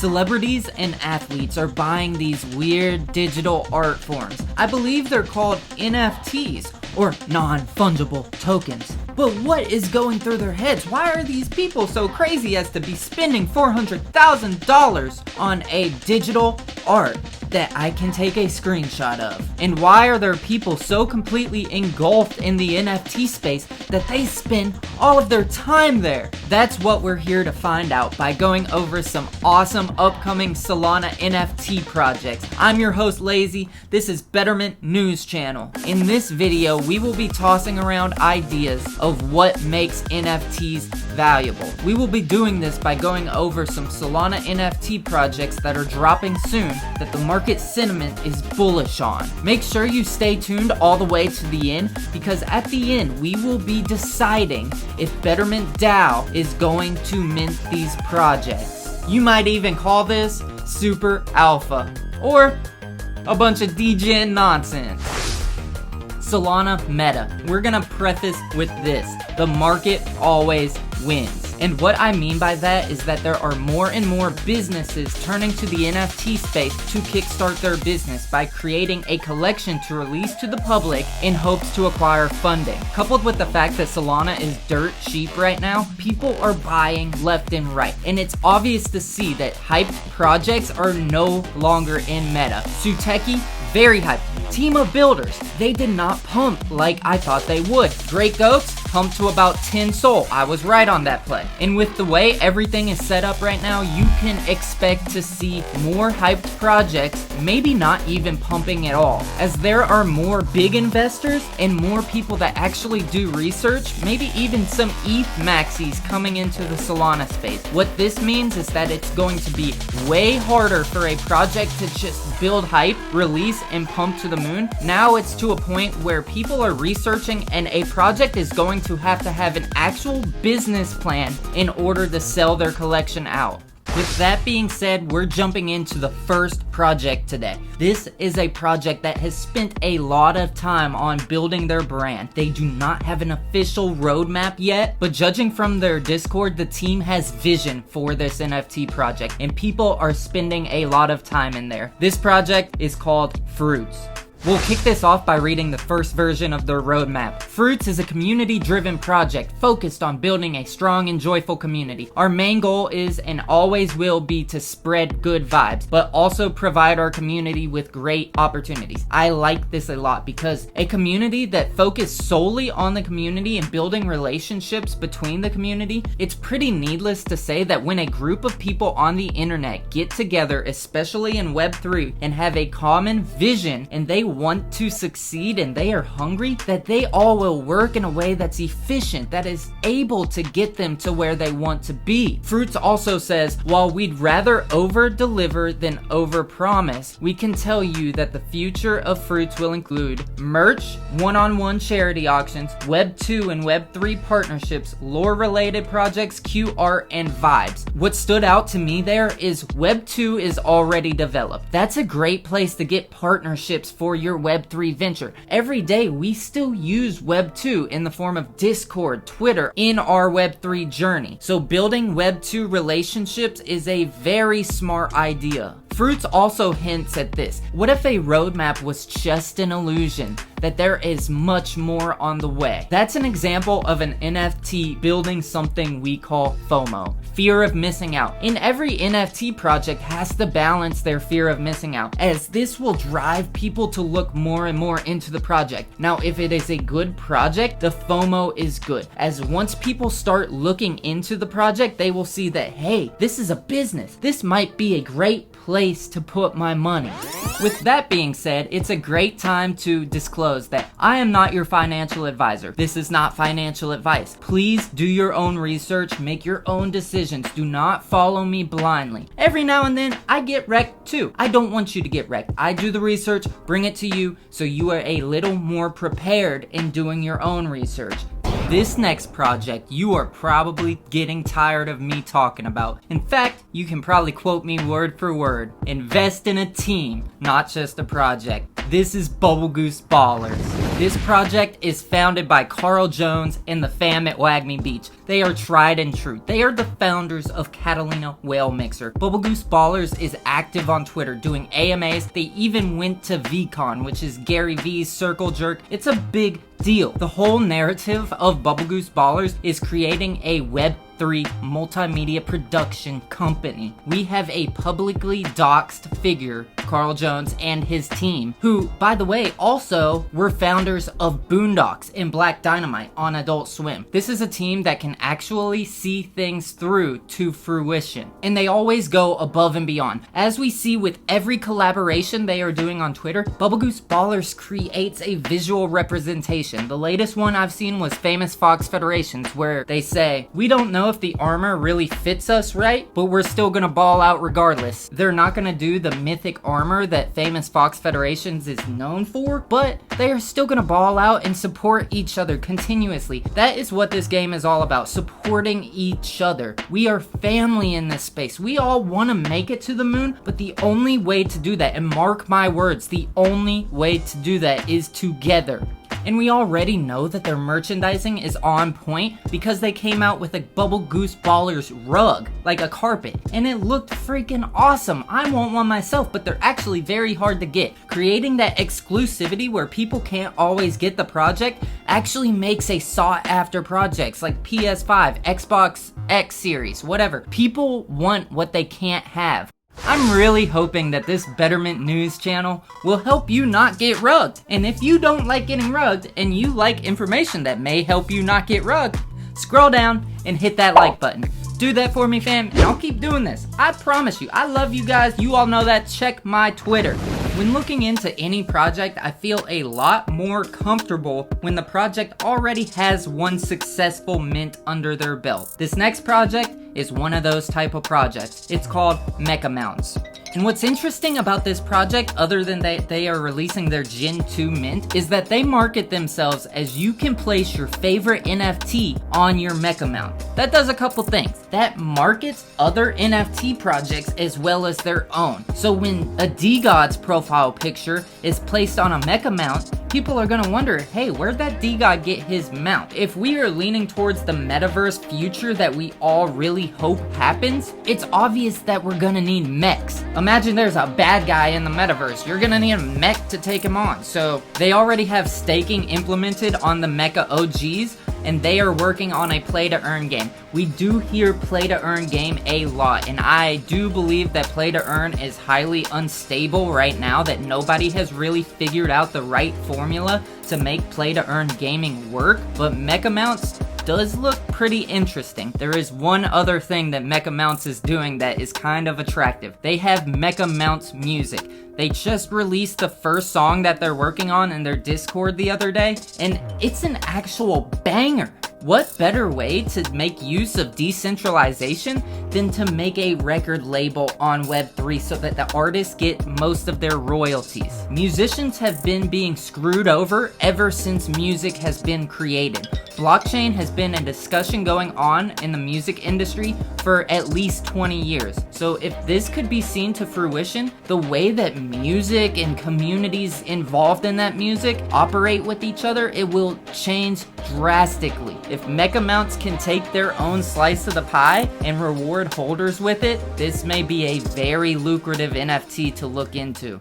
Celebrities and athletes are buying these weird digital art forms. I believe they're called NFTs, or non-fungible tokens. But what is going through their heads? Why are these people so crazy as to be spending $400,000 on a digital art that I can take a screenshot of? And why are there people so completely engulfed in the NFT space that they spend all of their time there? That's what we're here to find out by going over some awesome upcoming Solana NFT projects. I'm your host layzee. This is Bettermint News Channel. In this video, we will be tossing around ideas of what makes NFTs valuable. We will be doing this by going over some Solana NFT projects that are dropping soon that the market sentiment is bullish on. Make sure you stay tuned all the way to the end, because at the end we will be deciding if Bettermint DAO is going to mint these projects. You might even call this super alpha or a bunch of degen nonsense. Solana Meta. We're gonna preface with this: the market always wins. And what I mean by that is that there are more and more businesses turning to the NFT space to kickstart their business by creating a collection to release to the public in hopes to acquire funding. Coupled with the fact that Solana is dirt cheap right now, people are buying left and right. And it's obvious to see that hyped projects are no longer in meta. Suteki, very hyped. Team of Builders, they did not pump like I thought they would. Drake Goats pumped to about 10 SOL. I was right on that play. And with the way everything is set up right now, you can expect to see more hyped projects, maybe not even pumping at all, as there are more big investors and more people that actually do research, maybe even some ETH maxis coming into the Solana space. What this means is that it's going to be way harder for a project to just build hype, release, and pump to the moon. Now it's to a point where people are researching and a project is going to have an actual business plan in order to sell their collection out. With that being said, we're jumping into the first project today. This is a project that has spent a lot of time on building their brand. They do not have an official roadmap yet, but judging from their Discord, the team has vision for this NFT project, and people are spending a lot of time in there. This project is called Froots. We'll kick this off by reading the first version of their roadmap. Froots is a community-driven project focused on building a strong and joyful community. Our main goal is and always will be to spread good vibes, but also provide our community with great opportunities. I like this a lot because a community that focuses solely on the community and building relationships between the community, it's pretty needless to say that when a group of people on the internet get together, especially in Web3, and have a common vision and they want to succeed and they are hungry, that they all will work in a way that's efficient, that is able to get them to where they want to be. Froots also says, while we'd rather over-deliver than over-promise, we can tell you that the future of Froots will include merch, one-on-one charity auctions, Web 2 and Web 3 partnerships, lore-related projects, QR, and vibes. What stood out to me there is Web 2 is already developed. That's a great place to get partnerships for your Web3 venture. Every day we still use Web2 in the form of Discord, Twitter in our Web3 journey. So building Web2 relationships is a very smart idea. Froots also hints at this. What if a roadmap was just an illusion? That there is much more on the way. That's an example of an NFT building something we call FOMO, fear of missing out. And every NFT project has to balance their fear of missing out, as this will drive people to look more and more into the project. Now, if it is a good project, the FOMO is good, as once people start looking into the project, they will see that, hey, this is a business. This might be a great place to put my money. With that being said, it's a great time to disclose that I am not your financial advisor. This is not financial advice. Please do your own research, make your own decisions. Do not follow me blindly. Every now and then, I get wrecked too. I don't want you to get wrecked. I do the research, bring it to you, so you are a little more prepared in doing your own research. This next project you are probably getting tired of me talking about. In fact, you can probably quote me word for word. Invest in a team, not just a project. This is Bubblegoose Ballers. This project is founded by Carl Jones and the fam at Wagme Beach. They are tried and true. They are the founders of Catalina Whale Mixer. Bubblegoose Ballers is active on Twitter doing AMAs. They even went to VCon, which is Gary V's circle jerk. It's a big deal. The whole narrative of Bubblegoose Ballers is creating a Web3 multimedia production company. We have a publicly doxed figure, Carl Jones, and his team, who, by the way, also were founders of Boondocks and Black Dynamite on Adult Swim. This is a team that can actually see things through to fruition, and they always go above and beyond. As we see with every collaboration they are doing on Twitter, Bubblegoose Ballers creates a visual representation. The latest one I've seen was Famous Fox Federations, where they say, we don't know if the armor really fits us right, but we're still gonna ball out regardless. They're not gonna do the mythic armor that Famous Fox Federations is known for, but they are still gonna ball out and support each other continuously. That is what this game is all about, supporting each other. We are family in this space. We all wanna make it to the moon, but the only way to do that, and mark my words, the only way to do that is together. And we already know that their merchandising is on point because they came out with a Bubblegoose Ballers rug, like a carpet, and it looked freaking awesome. I want one myself, but they're actually very hard to get. Creating that exclusivity where people can't always get the project actually makes a sought after projects like PS5, Xbox X series, whatever. People want what they can't have. I'm really hoping that this Bettermint news channel will help you not get rugged. And if you don't like getting rugged and you like information that may help you not get rugged, scroll down and hit that like button. Do that for me, fam, and I'll keep doing this. I promise you. I love you guys. You all know that. Check my Twitter. When looking into any project, I feel a lot more comfortable when the project already has one successful mint under their belt. This next project is one of those type of projects. It's called Meka Mounts. And what's interesting about this project, other than they are releasing their Gen 2 mint, is that they market themselves as you can place your favorite NFT on your Meka Mount. That does a couple things. That markets other NFT projects as well as their own. So when a degods profile picture is placed on a Meka Mount, people are gonna wonder, hey, where'd that degod get his mount? If we are leaning towards the metaverse future that we all really hope happens, it's obvious that we're gonna need mechs. Imagine there's a bad guy in the metaverse. You're gonna need a mech to take him on. So they already have staking implemented on the Meka OGs, and they are working on a play-to-earn game. We do hear play-to-earn game a lot, and I do believe that play-to-earn is highly unstable right now, that nobody has really figured out the right formula to make play-to-earn gaming work, but Meka Mounts does look pretty interesting. There is one other thing that Meka Mounts is doing that is kind of attractive. They have Meka Mounts music. They just released the first song that they're working on in their Discord the other day, and it's an actual banger. What better way to make use of decentralization than to make a record label on Web3 so that the artists get most of their royalties? Musicians have been being screwed over ever since music has been created. Blockchain has been a discussion going on in the music industry for at least 20 years. So if this could be seen to fruition, the way that music and communities involved in that music operate with each other, it will change drastically. If Meka Mounts can take their own slice of the pie and reward holders with it, this may be a very lucrative NFT to look into.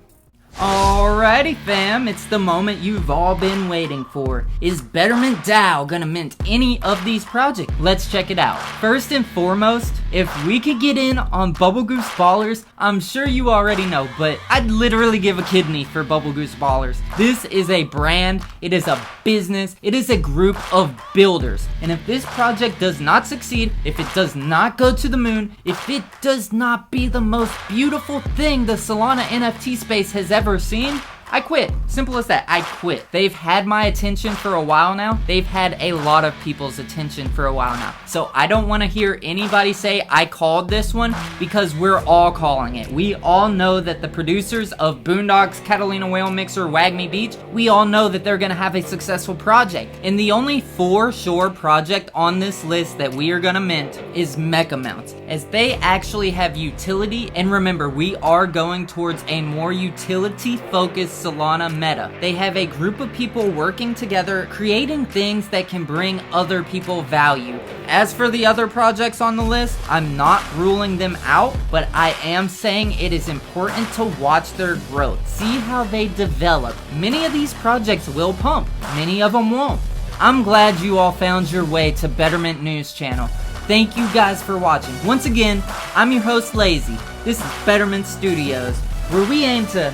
Alrighty fam, it's the moment you've all been waiting for. Is Bettermint DAO gonna mint any of these projects? Let's check it out. First and foremost, if we could get in on Bubblegoose Ballers, I'm sure you already know, but I'd literally give a kidney for Bubblegoose Ballers. This is a brand, it is a business, it is a group of builders. And if this project does not succeed, if it does not go to the moon, if it does not be the most beautiful thing the Solana NFT space has ever seen, I quit. Simple as that. I quit. They've had my attention for a while now. They've had a lot of people's attention for a while now. So I don't want to hear anybody say I called this one, because we're all calling it. We all know that the producers of Boondocks, Catalina Whale Mixer, Wagme Beach, we all know that they're going to have a successful project. And the only for sure project on this list that we are going to mint is Meka Mounts, as they actually have utility. And remember, we are going towards a more utility focused Solana Meta. They have a group of people working together, creating things that can bring other people value. As for the other projects on the list, I'm not ruling them out, but I am saying it is important to watch their growth, see how they develop. Many of these projects will pump, many of them won't. I'm glad you all found your way to Bettermint News Channel. Thank you guys for watching. Once again, I'm your host layzee. This is Bettermint Studios, where we aim to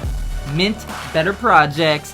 mint better projects.